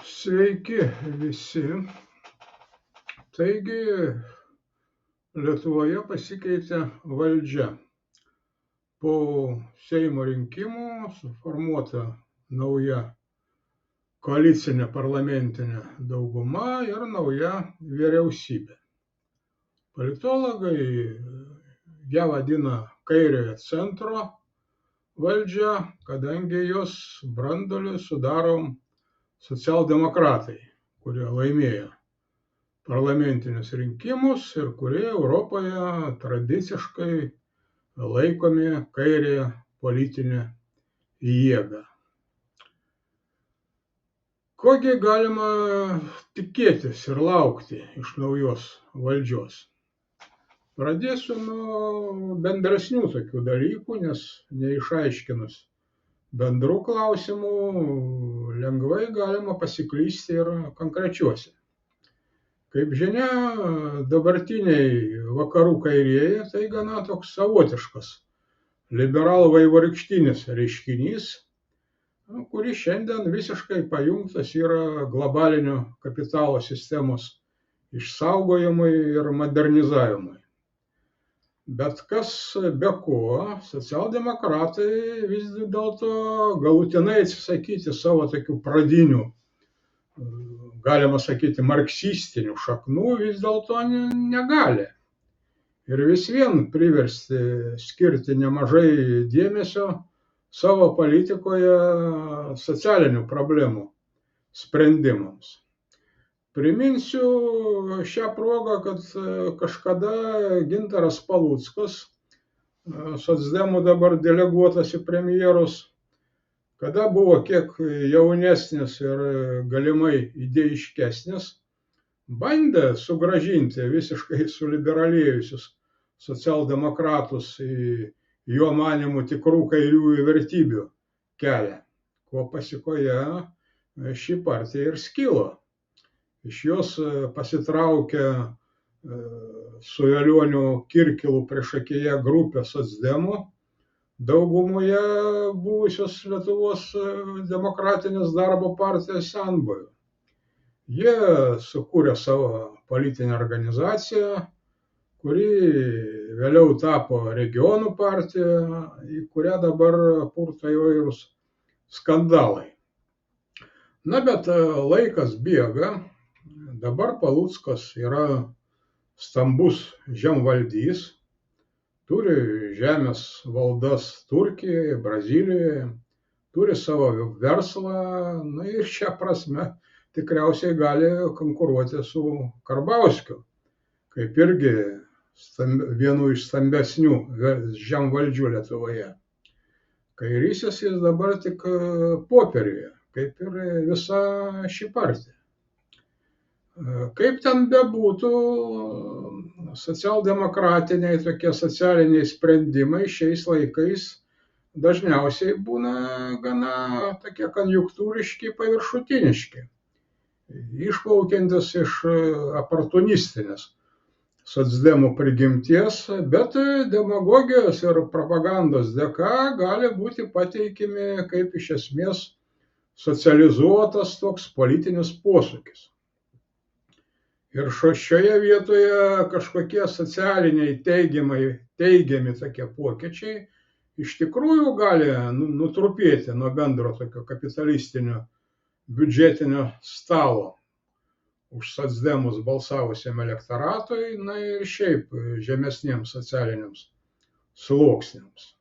Sveiki visi. Taigi Lietuvoje pasikeitė valdžia. Po Seimo rinkimų suformuota nauja koalicinė parlamentinė dauguma ir nauja vyriausybė. Politologai ją vadina kairiojo centro valdžia, kadangi jos branduolį sudaro socialdemokratai, kurie laimėjo parlamentinius rinkimus ir kurie Europoje tradiciškai laikomi kairėje politinė jėga. Kogi galima tikėtis ir laukti iš naujos valdžios? Pradėsiu nuo bendresnių tokių dalykų, nes neišaiškinus bendrų klausimų lengvai galima pasiklysti ir konkrečiuose. Kaip žinia, dabartiniai vakarų kairieji tai gana toks savotiškas liberalų vaivorykštinis reiškinys, kuris šiandien visiškai pajungtas yra globalinio kapitalo sistemos išsaugojimui ir modernizavimui. Bet kas be ko, socialdemokratai vis dėlto galutinai atsisakyti savo tokių pradinių, galima sakyti, marksistinių šaknų vis dėlto negali. Ir vis vien priversti skirti nemažai dėmesio savo politikoje socialinių problemų sprendimams. Priminsiu šią progą, kad kažkada Gintaras Paluckas, socdemų dabar deleguotas į premjerus, kada buvo kiek jaunesnis ir galimai idėjiškesnis, bandė sugrąžinti visiškai suliberalėjusius socialdemokratus į jo manymu tikrų kairiųjų vertybių kelią, ko pasėkoje ši partija ir skilo. Iš jos pasitraukė su Velioniu Kirkilu priešakyje grupė socdemų, daugumoje buvusios Lietuvos demokratinės darbo partijos senbuvių. Jie sukūrė savo politinę organizaciją, kuri vėliau tapo regionų partija, į kurią dabar purto įvairūs skandalai. Na, bet laikas bėga. Dabar Paluckas yra stambus žemvaldys, turi žemės valdas Turkijoje, Brazilijoje, turi savo verslą, ir šią prasme tikriausiai gali konkuruoti su Karbauskiu, kaip irgi vienu iš stambesnių žemvaldžių Lietuvoje. Kairysis jis dabar tik popieriuje, kaip ir visa ši partija. Kaip ten bebūtų, socialdemokratiniai tokie socialiniai sprendimai šiais laikais dažniausiai būna gana tokie konjunktūriški, paviršutiniški, išplaukiantis iš oportunistinės socdemų prigimties, bet demagogijos ir propagandos dėka gali būti pateikimi kaip iš esmės socializuotas toks politinis posūkis. Ir šioje vietoje kažkokie socialiniai teigiami tokie pokyčiai iš tikrųjų gali nutrupėti nuo bendro tokio kapitalistinio biudžetinio stalo už socdemus balsavusiam elektoratui, ir šiaip žemesniems socialiniams sluoksniams.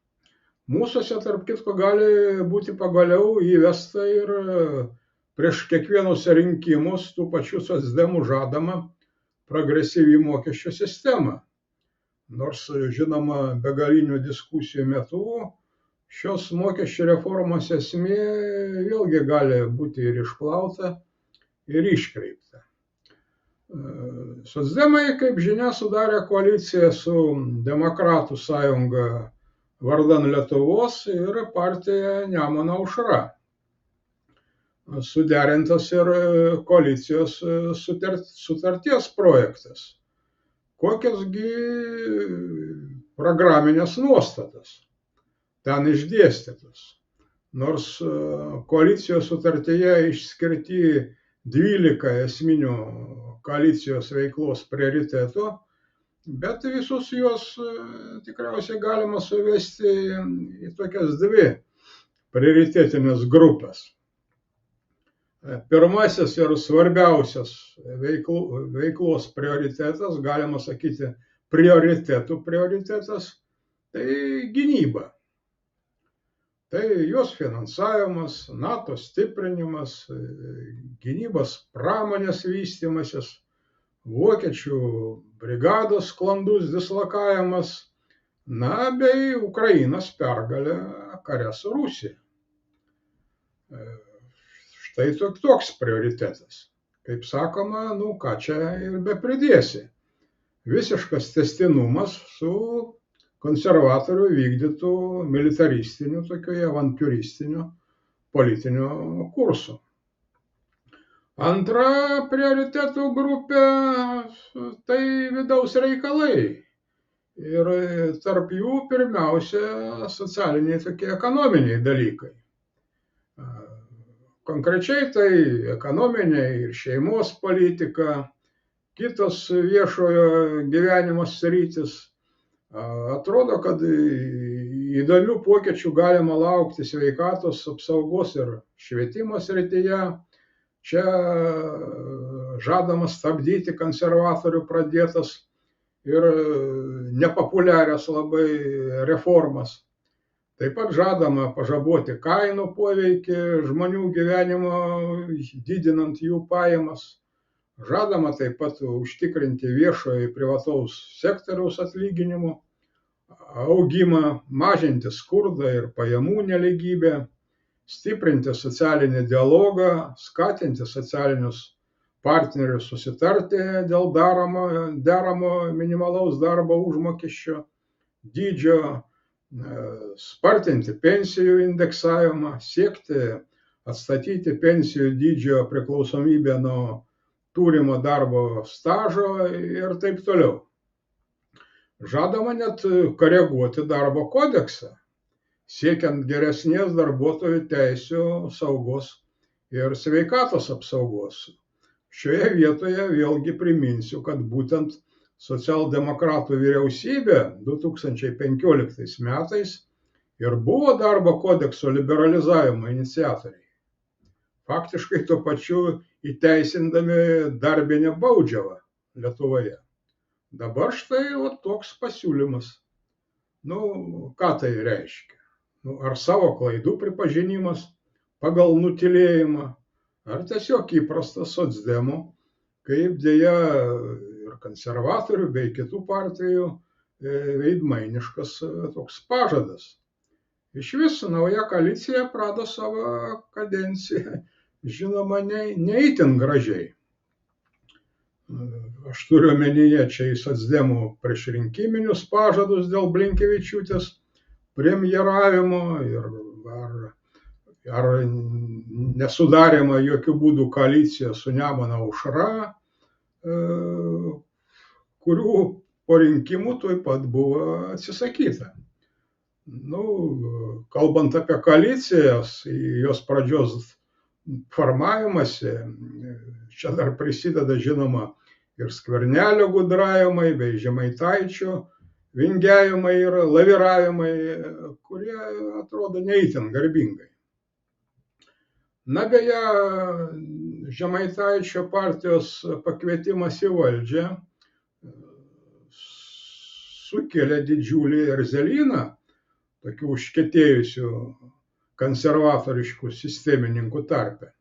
Mūsuose, tarp kitko, gali būti pagaliau įvesta ir prieš kiekvienus rinkimus tų pačių socdemų žadama progresyvi mokesčių sistema. Nors, žinoma, begalinių diskusijų metu šios mokesčių reformos esmė vėlgi gali būti ir išplauta, ir iškreipta. Socdemai, kaip žinia, sudarė koaliciją su Demokratų sąjunga vardan Lietuvos ir partija Nemuno aušra. Suderintas ir koalicijos sutarties projektas. Kokiasgi programinės nuostatas ten išdėstytos. Nors koalicijos sutartyje išskirti 12 esminių koalicijos veiklos prioritetų, bet visus juos tikriausiai galima suvesti į tokias dvi prioritetinės grupės. Pirmasis ir svarbiausias veiklos prioritetas, galima sakyti, prioritetų prioritetas, tai gynyba. Tai jos finansavimas, NATO stiprinimas, gynybos pramonės vystymasis, vokiečių brigados sklandus dislokavimas, bei Ukrainos pergalė kare su Rusija. Štai toks prioritetas. Kaip sakoma, ką čia ir bepridėsi. Visiškas tęstinumas su konservatorių vykdytų militaristiniu, tokiu avantiūristiniu politiniu kursu. Antra prioritetų grupė tai vidaus reikalai. Ir tarp jų pirmiausia socialiniai tokie ekonominiai dalykai. Konkrečiai tai ekonominiai ir šeimos politika, kitos viešojo gyvenimo sritys. Atrodo, kad įdomių pokyčių galima laukti sveikatos apsaugos ir švietimo srityje. Čia žadama stabdyti konservatorių pradėtas ir nepopuliarias labai reformas. Taip pat žadama pažaboti kainų poveikį žmonių gyvenimo, didinant jų pajamas. Žadama taip pat užtikrinti viešojo ir privataus sektoriaus atlyginimų augimą, mažinti skurdą ir pajamų nelygybę, stiprinti socialinį dialogą, skatinti socialinius partnerius susitarti dėl deramo minimalaus darbo užmokesčio dydžio, spartinti pensijų indeksavimą, siekti atstatyti pensijų dydžio priklausomybę nuo turimo darbo stažo ir taip toliau. Žadama net koreguoti darbo kodeksą, siekiant geresnės darbuotojų teisių saugos ir sveikatos apsaugos. Šioje vietoje vėlgi priminsiu, kad būtent socialdemokratų vyriausybė 2015 metais ir buvo darbo kodekso liberalizavimo iniciatoriai. Faktiškai tuo pačiu įteisindami darbinę baudžiavą Lietuvoje. Dabar štai toks pasiūlymas. Ką tai reiškia? Ar savo klaidų pripažinimas pagal nutylėjimą, ar tiesiog įprastas socdemų, kaip dėja ir konservatorių bei kitų partijų veidmainiškas toks pažadas. Išvis nauja koalicija prado savo kadenciją, žinoma, ne itin gražiai. Aš turiu omenyje čia į socdemų priešrinkiminius pažadus dėl Blinkevičiūtės premjeravimo ar nesudarėma jokių būdų koalicija su Nemuno aušra, kurių po rinkimų tuoj pat buvo atsisakyta. Kalbant apie koalicijas, jos pradžios formavimąsi, čia dar prisideda, žinoma, ir Skvernelio gudravimai, bei Žemaitaičio vingiavimai ir laviravimai, kurie atrodo ne itin garbingai. Beje, Žemaitaičio partijos pakvietimas į valdžią sukėlė didžiulį erzelyną tokių užkietėjusių konservatoriškų sistemininkų tarpe.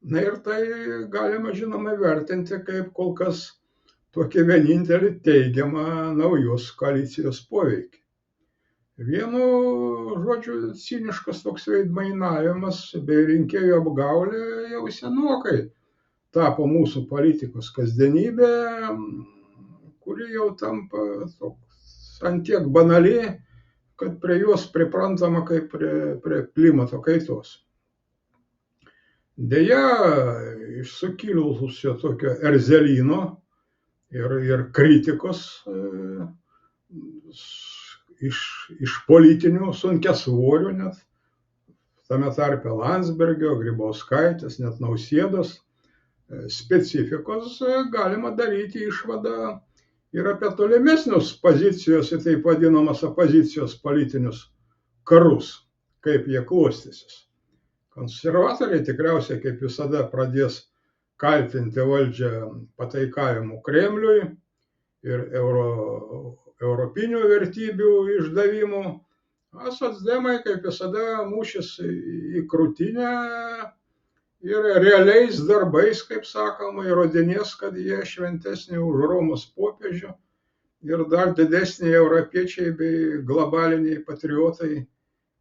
Ir tai galima, žinoma, vertinti kaip kol kas tokį vienintelį teigiamą naujos koalicijos poveikį. Vienu žodžiu, ciniškas toks veidmainavimas bei rinkėjų apgaulė jau senokai tapo mūsų politikos kasdienybė, kuri jau tampa ant tiek banali, kad prie jos priprantama kaip prie klimato kaitos. Deja, iš sukilusio tokio erzelyno ir kritikos iš politinių sunkiasvorių, net tame tarpe Landsbergio, Grybauskaitės, net Nausėdos, specifikos galima daryti išvadą ir apie tolimesnius pozicijos ir taip vadinamas opozicijos politinius karus, kaip jie klostysis. Konservatoriai tikriausiai, kaip visada, pradės kaltinti valdžią pataikavimu Kremliui ir europinių vertybių išdavimu, o socdemai, kaip visada, mūšis į krūtinę ir realiais darbais, kaip sakoma, įrodinės, kad jie šventesni už Romos popiežių ir dar didesni europiečiai bei globaliniai patriotai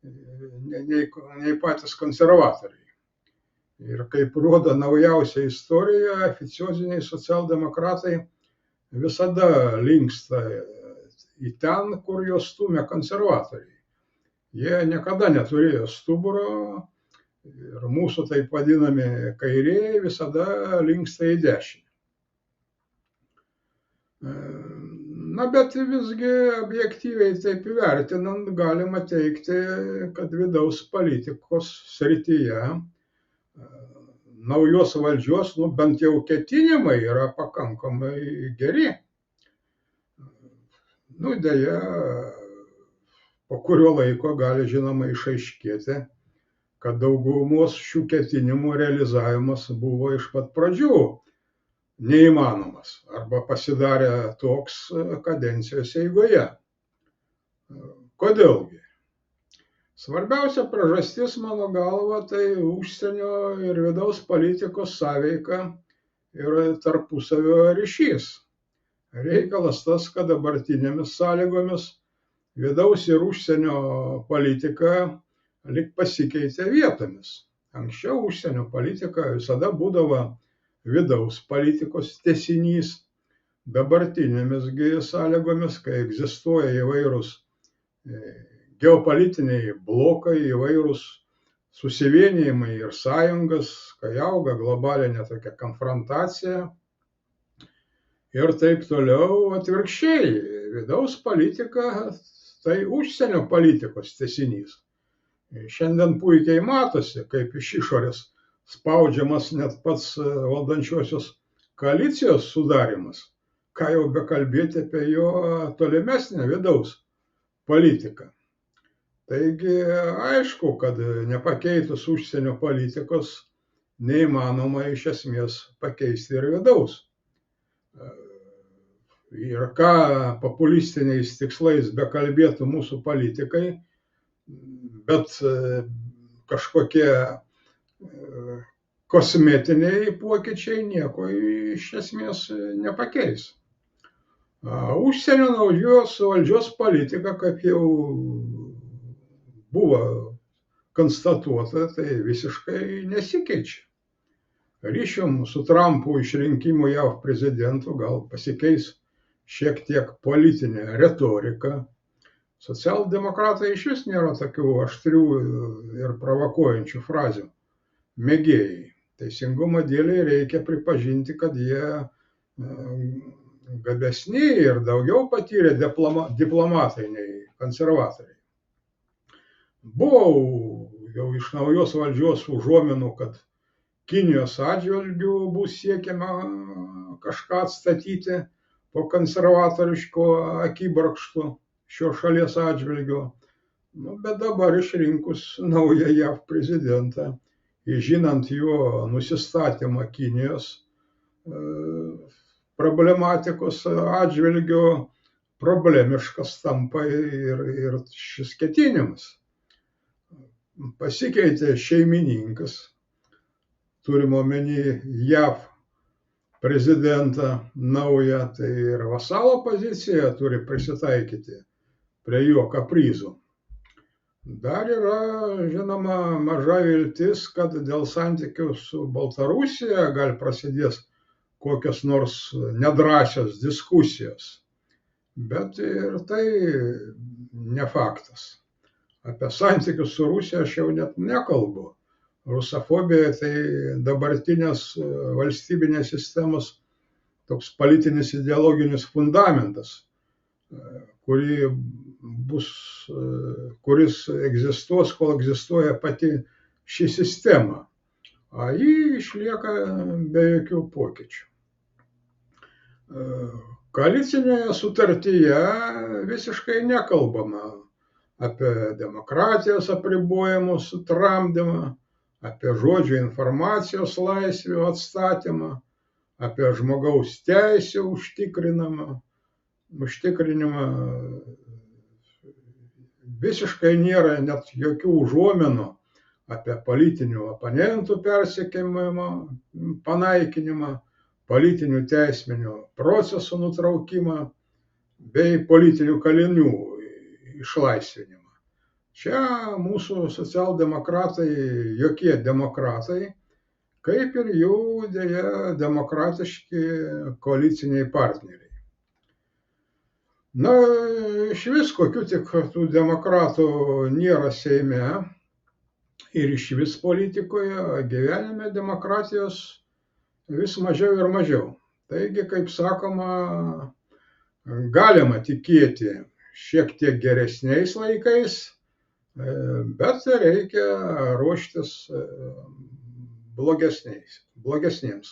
nei patys konservatoriai. Ir kaip rodo naujausia istorija, oficioziniai socialdemokratai visada linksta į ten, kur juos stumia konservatoriai. Jie niekada neturėjo stuburo ir mūsų taip vadinami kairieji visada linksta į dešinę. Na, bet visgi objektyviai taip vertinant galima teigti, kad vidaus politikos srityje naujos valdžios, bent jau ketinimai yra pakankamai geri. Deja, po kurio laiko gali žinoma išaiškėti, kad daugumos šių ketinimų realizavimas buvo iš pat pradžių neįmanomas arba pasidarė toks kadencijos eigoje. Kodėlgi? Svarbiausia priežastis, mano galva, tai užsienio ir vidaus politikos sąveika ir tarpusavio ryšys. Reikalas tas, kad dabartinėmis sąlygomis vidaus ir užsienio politika lyg pasikeitė vietomis. Anksčiau užsienio politika visada būdavo vidaus politikos tęsinys. Dabartinėmis sąlygomis, kai egzistuoja įvairūs geopolitiniai blokai, įvairūs susivienijimai ir sąjungas, kai auga globalinė tokia konfrontacija ir taip toliau, atvirkščiai, vidaus politika tai užsienio politikos tęsinys. Šiandien puikiai matosi, kaip iš išorės spaudžiamas net pats valdančiosios koalicijos sudarimas, ką jau bekalbėti apie jo tolimesnę vidaus politiką. Taigi aišku, kad nepakeitus užsienio politikos neįmanoma iš esmės pakeisti ir vidaus. Ir ką populistiniais tikslais bekalbėtų mūsų politikai, bet kažkokie kosmetiniai pokyčiai nieko iš esmės nepakeis. Užsienio naujos valdžios politika, kaip jau buvo konstatuota, tai visiškai nesikeičia. Ryšium su Trumpu išrinkimu JAV prezidentu gal pasikeis šiek tiek politinė retorika. Socialdemokratai iš vis nėra tokių aštrių ir provokuojančių frazių mėgėjai. Teisingumo dėlei reikia pripažinti, kad jie gabesni ir daugiau patyrę diplomatai nei konservatoriai. Buvo jau iš naujos valdžios užuominų, kad Kinijos atžvilgiu bus siekiama kažką atstatyti po konservatoriško akibrokšto šios šalies atžvilgiu. Bet dabar išrinkus naują JAV prezidentą, žinant jo nusistatymą Kinijos problematikos atžvilgiu, problemiškas tampa ir šis ketinimas. Pasikeitė šeimininkas, turime omeny JAV prezidentą naują, tai ir vasalo pozicija turi prisitaikyti prie jo kaprizų. Dar yra, žinoma, maža viltis, kad dėl santykių su Baltarusija gali prasidės kokios nors nedrąsios diskusijos. Bet ir tai ne faktas. Apie santykius su Rusija aš jau net nekalbu. Rusofobija tai dabartinės valstybinės sistemos toks politinis ideologinis fundamentas, kuris egzistuos, kol egzistuoja pati ši sistema. o ji išlieka be jokių pokyčių. Koalicinėje sutartyje visiškai nekalbama apie demokratijos apribojimus sutramdymą, apie žodžio informacijos laisvių atstatymą, apie žmogaus teisių užtikrinimą. Visiškai nėra net jokių užuominų apie politinių oponentų persekiojimą, panaikinimą, politinių teisminių procesų nutraukimą bei politinių kalinių išlaisvinimą. Čia mūsų socialdemokratai jokie demokratai, kaip ir jų deja demokratiški koaliciniai partneriai. Na, išvis kokių tik tų demokratų nėra Seime ir išvis politikoje, gyvenime demokratijos vis mažiau ir mažiau. Taigi, kaip sakoma, galima tikėti šiek tiek geresniais laikais, bet reikia ruoštis blogesniems.